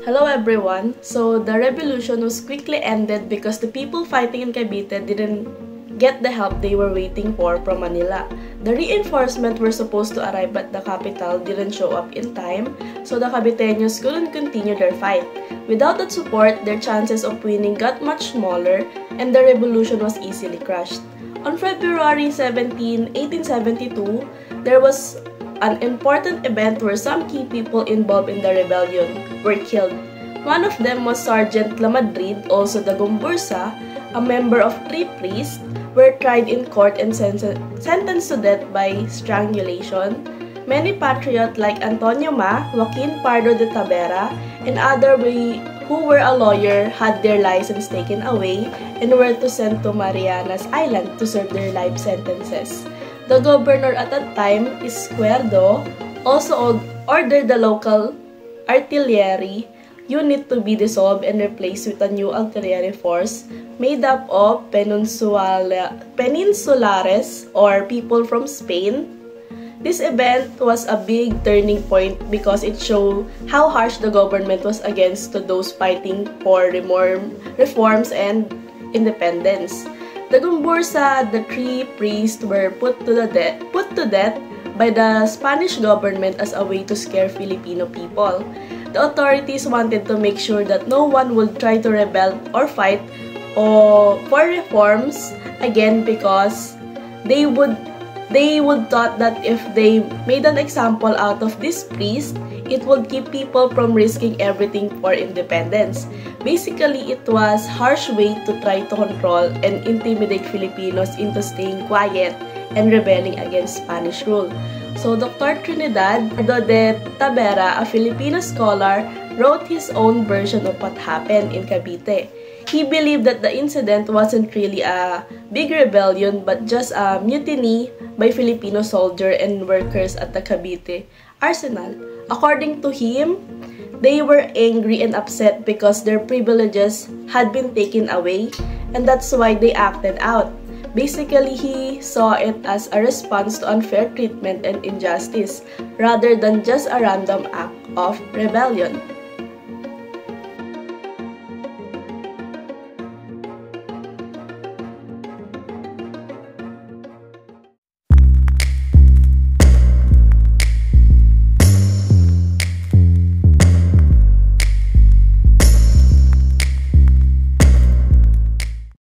Hello everyone! So, the revolution was quickly ended because the people fighting in Cavite didn't get the help they were waiting for from Manila. The reinforcements were supposed to arrive at the capital didn't show up in time, so the Caviteños couldn't continue their fight. Without that support, their chances of winning got much smaller and the revolution was easily crushed. On February 17, 1872, there was an important event where some key people involved in the rebellion were killed. One of them was Sergeant Lamadrid, also the Gombursa, a member of three priests, were tried in court and sentenced to death by strangulation. Many patriots like Antonio Ma, Joaquin Pardo de Tavera, and others who were a lawyer had their license taken away and were to sent to Marianas Island to serve their life sentences. The governor at that time, Izquierdo, also ordered the local artillery unit to be dissolved and replaced with a new artillery force made up of Peninsulares or people from Spain. This event was a big turning point because it showed how harsh the government was against those fighting for reforms and independence. The Gombursa, the three priests, were put to death by the Spanish government as a way to scare Filipino people. The authorities wanted to make sure that no one would try to rebel or fight for reforms again because they would thought that if they made an example out of this priest, it would keep people from risking everything for independence. Basically, it was a harsh way to try to control and intimidate Filipinos into staying quiet and rebelling against Spanish rule. So, Dr. Trinidad de Tavera, a Filipino scholar, wrote his own version of what happened in Cavite. He believed that the incident wasn't really a big rebellion but just a mutiny by Filipino soldiers and workers at the Cavite arsenal. According to him, they were angry and upset because their privileges had been taken away and that's why they acted out. Basically, he saw it as a response to unfair treatment and injustice rather than just a random act of rebellion.